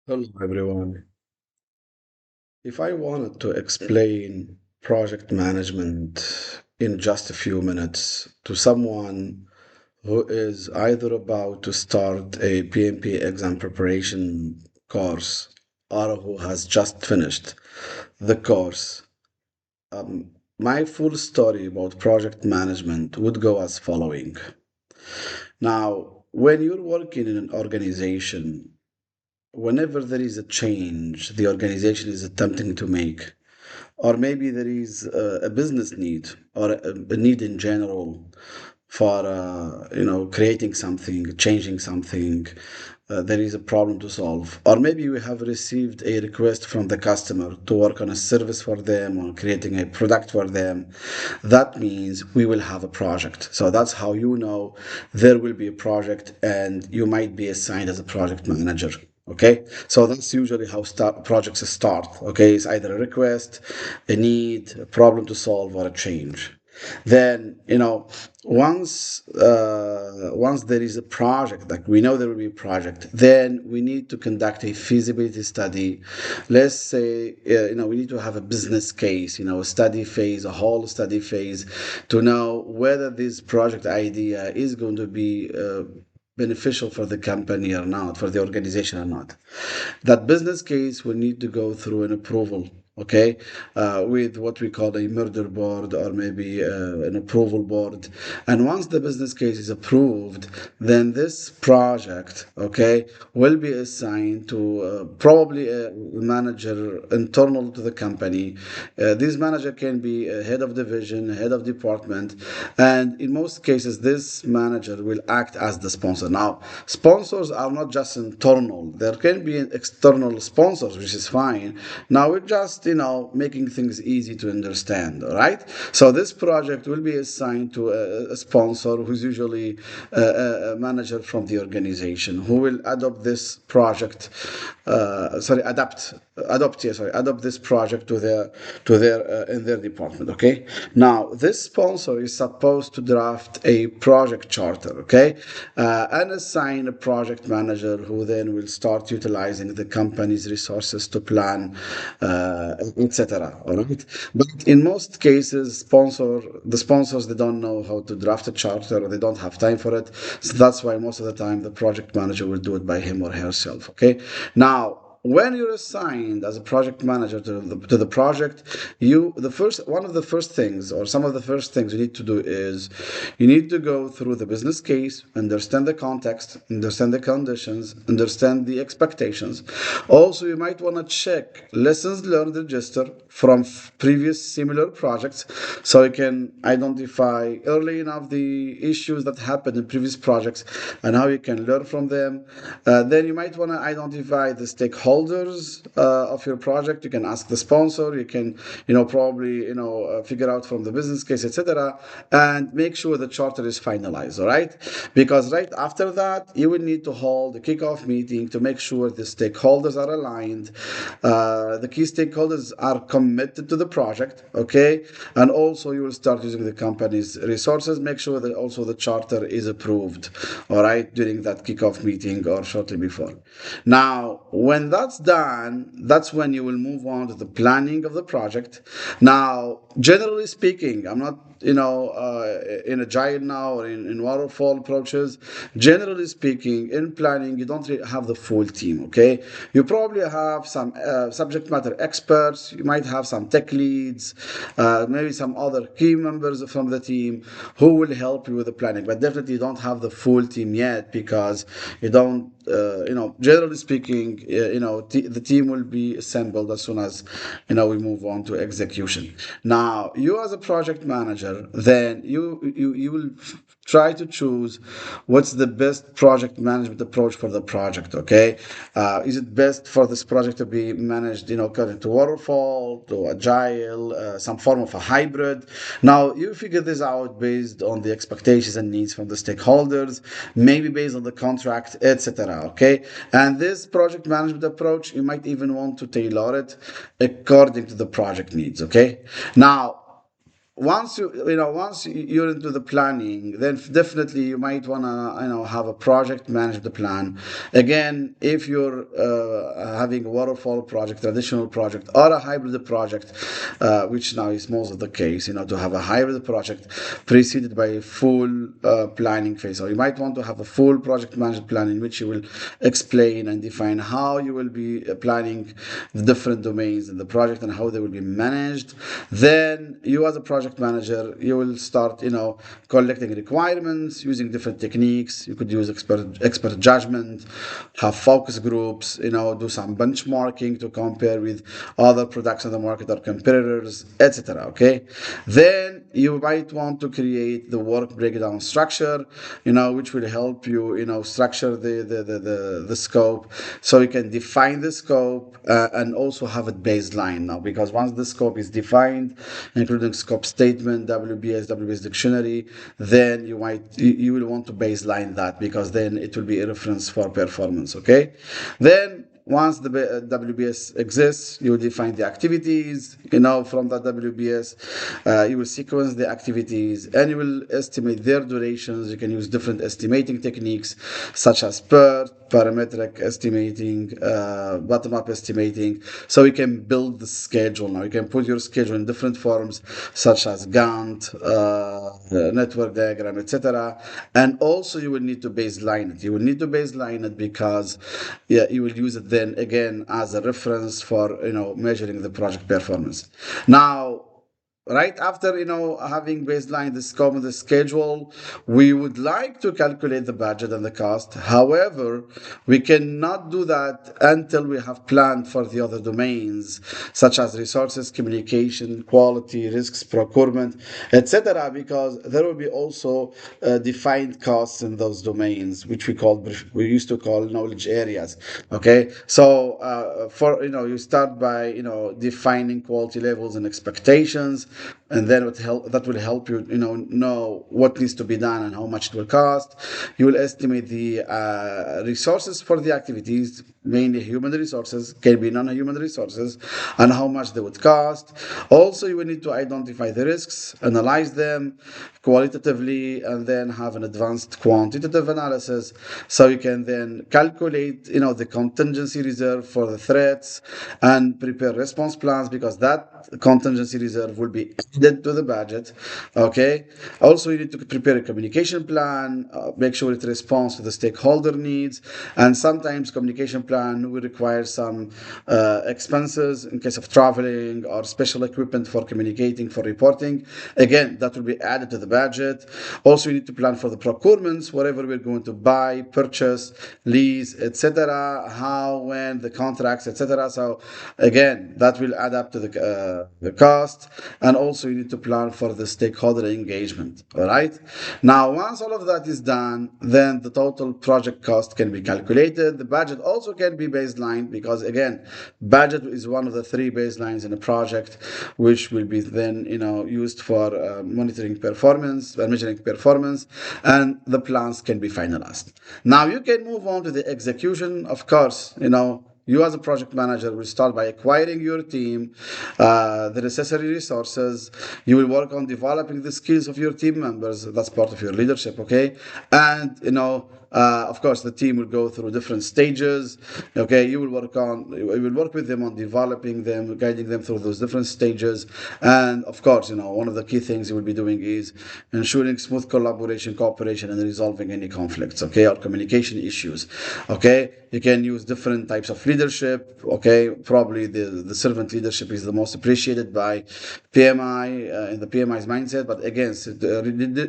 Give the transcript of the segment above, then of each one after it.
Hello, everyone. If I wanted to explain project management in just a few minutes to someone who is either about to start a PMP exam preparation course or who has just finished the course, my full story about project management would go as following. Now, when you're working in an organization, whenever there is a change the organization is attempting to make, or maybe there is a business need or a need in general for creating something, changing something, there is a problem to solve, or maybe we have received a request from the customer to work on a service for them or creating a product for them. That means we will have a project. So that's how you know there will be a project and you might be assigned as a project manager. Okay, so that's usually how projects start. Okay, it's either a request, a need, a problem to solve, or a change. Then once there is a project, like we know there will be a project, then we need to conduct a feasibility study. Let's say we need to have a business case, a study phase, a whole study phase, to know whether this project idea is going to be beneficial for the company or not, for the organization or not. That business case will need to go through an approval, okay, with what we call a murder board or maybe an approval board. And once the business case is approved, then this project, okay, will be assigned to probably a manager internal to the company. This manager can be a head of division, head of department, and in most cases, this manager will act as the sponsor. Now, sponsors are not just internal; there can be external sponsors, which is fine. Now we're just making things easy to understand. All right. So this project will be assigned to a sponsor who's usually a manager from the organization who will adopt this project. Sorry, adopt this project to their in their department. Okay. Now this sponsor is supposed to draft a project charter. Okay, and assign a project manager who then will start utilizing the company's resources to plan, etc. All right. But in most cases, the sponsors, they don't know how to draft a charter or they don't have time for it. So that's why most of the time the project manager will do it by him or herself. Okay. Now, when you're assigned as a project manager to the project, the first one of the first things or some of the first things you need to do is you need to go through the business case, understand the context, understand the conditions, understand the expectations. Also, you might want to check lessons learned register from previous similar projects, so you can identify early enough the issues that happened in previous projects and how you can learn from them. Then you might want to identify the stakeholders of your project. You can ask the sponsor. You can, probably, figure out from the business case, etc., and make sure the charter is finalized. All right, because right after that, you will need to hold a kickoff meeting to make sure the stakeholders are aligned. The key stakeholders are committed to the project. Okay, and also you will start using the company's resources. Make sure that also the charter is approved. All right, during that kickoff meeting or shortly before. Now, when that's done, that's when you will move on to the planning of the project. Now, generally speaking, I'm not, in agile now or in waterfall approaches. Generally speaking, in planning, you don't really have the full team. Okay, you probably have some subject matter experts. You might have some tech leads, maybe some other key members from the team who will help you with the planning. But definitely, you don't have the full team yet because you don't. Generally speaking, the team will be assembled as soon as we move on to execution. Now, you as a project manager, then you will try to choose what's the best project management approach for the project. Okay, is it best for this project to be managed, according to waterfall, to agile, some form of a hybrid? Now, you figure this out based on the expectations and needs from the stakeholders, maybe based on the contract, etc. Okay, and this project management approach, you might even want to tailor it according to the project needs. Okay, now once you're into the planning, then definitely you might want to have a project manage the plan. Again, if you're having a waterfall project, traditional project, or a hybrid project, which now is most of the case, to have a hybrid project preceded by a full planning phase. So you might want to have a full project management plan in which you will explain and define how you will be planning the different domains in the project and how they will be managed. Then you as a project manager, you will start, collecting requirements using different techniques. You could use expert judgment, have focus groups, do some benchmarking to compare with other products on the market or competitors, etc. Okay. Then you might want to create the work breakdown structure, which will help you, structure the scope, so you can define the scope and also have a baseline now. Because once the scope is defined, including scope statement, WBS dictionary, then you will want to baseline that, because then it will be a reference for performance. Okay. Then once the WBS exists, you will define the activities. From that WBS, you will sequence the activities and you will estimate their durations. You can use different estimating techniques such as PERT, parametric estimating, bottom-up estimating. So you can build the schedule now. You can put your schedule in different forms such as Gantt, network diagram, etc. And also you will need to baseline it. You will need to baseline it because you will use it then again as a reference for measuring the project performance. Now, right after having baseline the scope and the schedule, we would like to calculate the budget and the cost. However, we cannot do that until we have planned for the other domains such as resources, communication, quality, risks, procurement, etc., because there will be also defined costs in those domains, which we used to call knowledge areas. Okay. So for you start by defining quality levels and expectations, and then that will help you know what needs to be done and how much it will cost. You will estimate the resources for the activities, mainly human resources, can be non-human resources, and how much they would cost. Also, you will need to identify the risks, analyze them qualitatively, and then have an advanced quantitative analysis, so you can then calculate the contingency reserve for the threats and prepare response plans, because that contingency reserve will be added to the budget. Okay. Also, you need to prepare a communication plan, make sure it responds to the stakeholder needs, and sometimes communication plan will require some expenses in case of traveling or special equipment for communicating, for reporting. Again, that will be added to the budget. Also, you need to plan for the procurements, whatever we're going to buy, purchase, lease, etc., how, when, the contracts, etc. So again, that will add up to the cost. And also you need to plan for the stakeholder engagement. All right. Now, once all of that is done, then the total project cost can be calculated. The budget also can be baselined, because again, budget is one of the three baselines in a project, which will be then used for monitoring performance and measuring performance, and the plans can be finalized. Now you can move on to the execution. Of course, you as a project manager will start by acquiring your team, the necessary resources. You will work on developing the skills of your team members. That's part of your leadership, okay? And, of course, the team will go through different stages, okay? You will work with them on developing them, guiding them through those different stages. And, of course, one of the key things you will be doing is ensuring smooth collaboration, cooperation, and resolving any conflicts, okay, or communication issues, okay? You can use different types of leadership, okay? Probably the servant leadership is the most appreciated by PMI in the PMI's mindset. But again,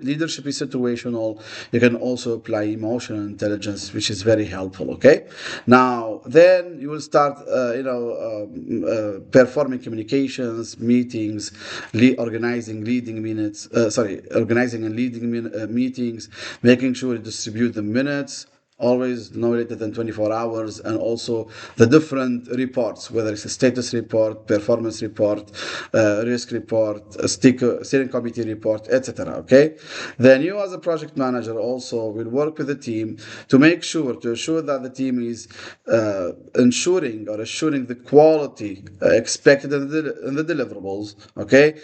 leadership is situational. You can also apply emotional intelligence, which is very helpful, okay? Now, then you will start, performing communications, meetings, organizing and leading meetings, making sure you distribute the minutes always no later than 24 hours, and also the different reports, whether it's a status report, performance report, risk report, a steering committee report, etc. Okay, then you as a project manager also will work with the team to ensure that the team is ensuring or assuring the quality expected in the deliverables. Okay,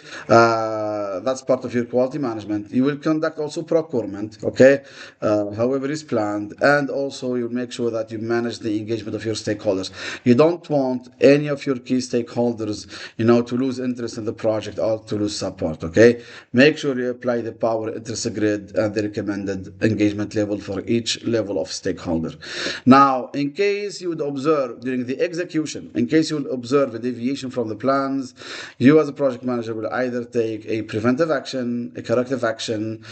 that's part of your quality management. You will conduct also procurement. Okay, however is planned, and also you make sure that you manage the engagement of your stakeholders. You don't want any of your key stakeholders, to lose interest in the project or to lose support. Okay, make sure you apply the power interest grid and the recommended engagement level for each level of stakeholder. Now, in case you would observe during the execution, in case you will observe a deviation from the plans, you as a project manager will either take a preventive action, a corrective action,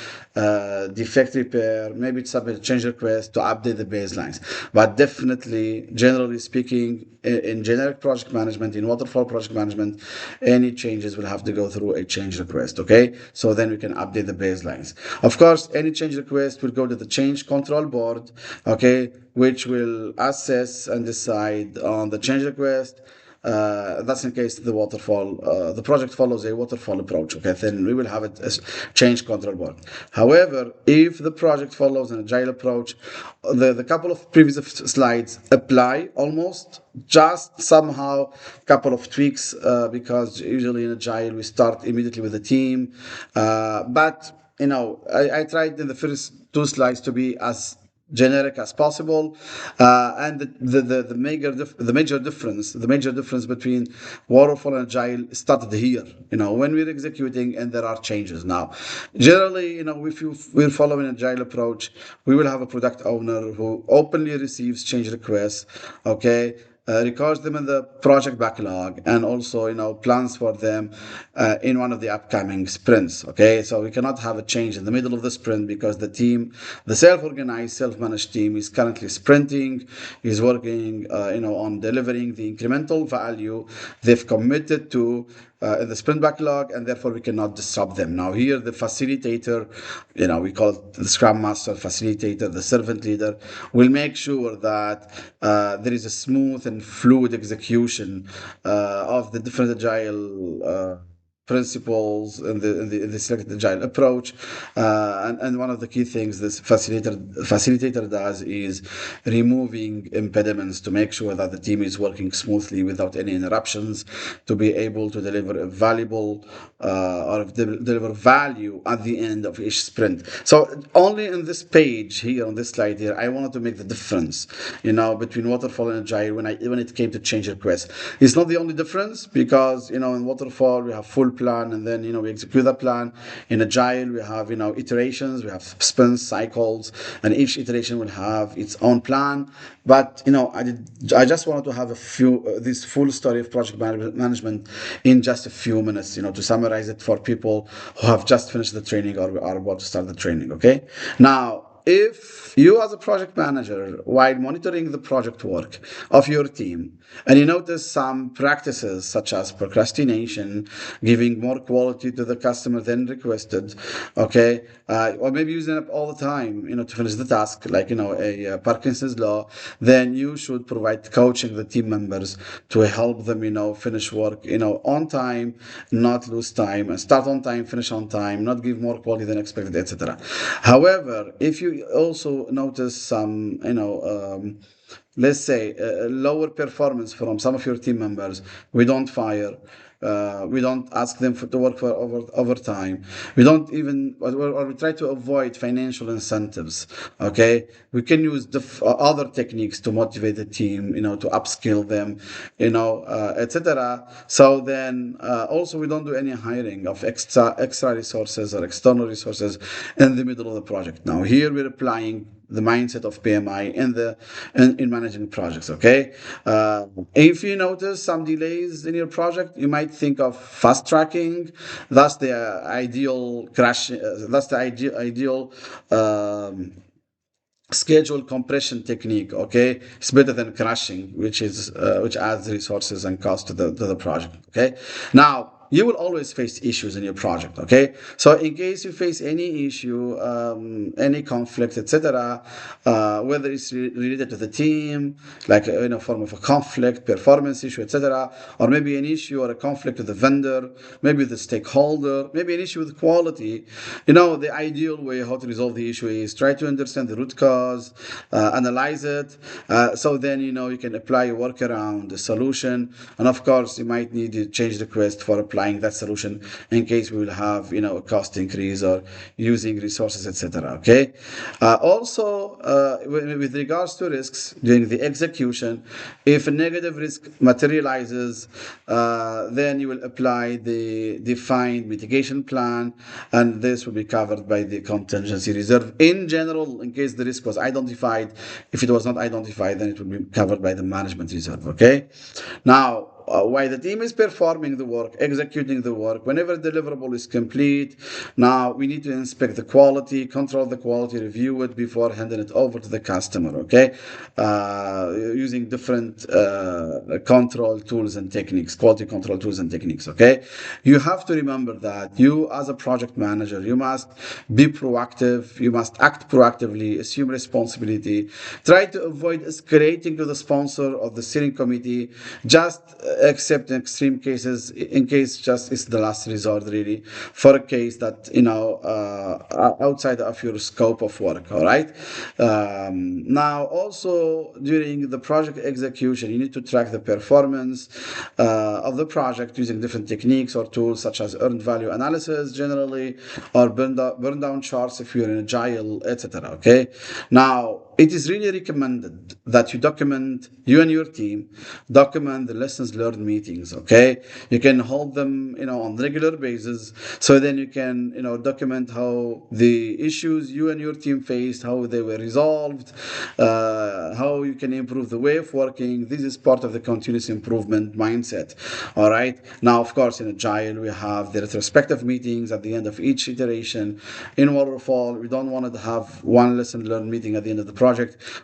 defect repair, maybe submit a change request to update the baselines. But definitely, generally speaking, in generic project management, in waterfall project management, any changes will have to go through a change request. Okay, so then we can update the baselines. Of course, any change request will go to the change control board. Okay, which will assess and decide on the change request. That's in case the project follows a waterfall approach. Okay, then we will have it as change control board. However, if the project follows an agile approach, the couple of previous slides apply almost, just somehow couple of tweaks, because usually in agile we start immediately with the team, but I tried in the first two slides to be as generic as possible, and the major difference between waterfall and agile started here, when we're executing and there are changes. Now generally, if we're following agile approach, we will have a product owner who openly receives change requests. Okay, records them in the project backlog, and also plans for them in one of the upcoming sprints. Okay, so we cannot have a change in the middle of the sprint, because the self-organized, self-managed team is currently sprinting, is working on delivering the incremental value they've committed to in the sprint backlog, and therefore we cannot disrupt them. Now here the facilitator, we call it the scrum master, facilitator, the servant leader, will make sure that there is a smooth and fluid execution of the different agile principles in the selected agile approach, and one of the key things this facilitator does is removing impediments to make sure that the team is working smoothly without any interruptions, to be able to deliver a valuable or deliver value at the end of each sprint. So only in this page here, on this slide here, I wanted to make the difference between waterfall and agile when it came to change requests. It's not the only difference, because in waterfall we have full plan, and then we execute that plan. In agile we have iterations, we have sprints, cycles, and each iteration will have its own plan. But I just wanted to have this full story of project management in just a few minutes, to summarize it for people who have just finished the training or are about to start the training. Okay, now if you as a project manager, while monitoring the project work of your team, and you notice some practices such as procrastination, giving more quality to the customer than requested, okay, or maybe using it all the time, to finish the task, like a Parkinson's law, then you should provide coaching the team members to help them, finish work, on time, not lose time, and start on time, finish on time, not give more quality than expected, etc. However, if you also notice some, let's say, lower performance from some of your team members, we don't fire. We don't ask them to work for overtime. We don't even, or we try to avoid financial incentives. Okay, we can use other techniques to motivate the team, to upskill them, etc. So then, also we don't do any hiring of extra resources or external resources in the middle of the project. Now here we're applying the mindset of PMI in managing projects. Okay, if you notice some delays in your project, you might think of fast tracking. That's the ideal crash. That's the ideal. Schedule compression technique. Okay, it's better than crashing, which adds resources and cost to the project. Okay, now you will always face issues in your project, okay? So in case you face any issue, any conflict, etc., whether it's related to the team, like in a form of a conflict, performance issue, etc., or maybe an issue or a conflict with the vendor, maybe the stakeholder, maybe an issue with quality, the ideal way how to resolve the issue is try to understand the root cause, analyze it, so then you can apply a workaround, a solution, and of course you might need to change request for applying that solution in case we will have a cost increase or using resources, etc. Okay. Also, with regards to risks during the execution, if a negative risk materializes, then you will apply the defined mitigation plan, and this will be covered by the contingency reserve. In general, in case the risk was identified, if it was not identified, then it will be covered by the management reserve. Okay. Now, while the team is performing the work, executing the work, whenever deliverable is complete, now we need to inspect the quality, control the quality, review it before handing it over to the customer, okay? Using different control tools and techniques, quality control tools and techniques, okay? You have to remember that you, as a project manager, you must be proactive, you must act proactively, assume responsibility, try to avoid escalating to the sponsor or the steering committee, just except in extreme cases, in case just is the last resort really, for a case that outside of your scope of work. All right. Now also during the project execution, you need to track the performance of the project using different techniques or tools such as earned value analysis generally, or burn down charts if you're in agile, etc. Okay. Now it is really recommended that you and your team document the lessons learned meetings, okay? You can hold them, on regular basis, so then you can, document how the issues you and your team faced, how they were resolved, how you can improve the way of working. This is part of the continuous improvement mindset, all right? Now, of course, in Agile, we have the retrospective meetings at the end of each iteration. In Waterfall, we don't want to have one lesson learned meeting at the end of the project.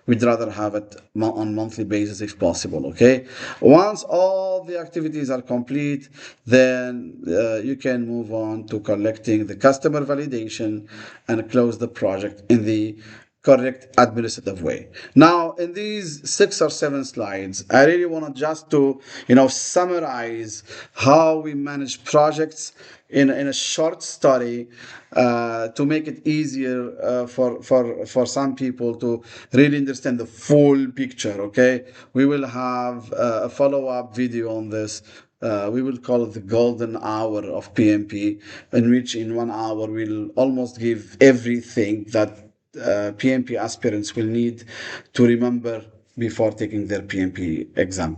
We'd rather have it on monthly basis if possible, okay? Once all the activities are complete, then you can move on to collecting the customer validation and close the project in the correct administrative way. Now, in these 6 or 7 slides, I really want to just to summarize how we manage projects in a short study, to make it easier for some people to really understand the full picture. Okay, we will have a follow-up video on this. We will call it the golden hour of PMP, in which in 1 hour we'll almost give everything that PMP aspirants will need to remember before taking their PMP exam.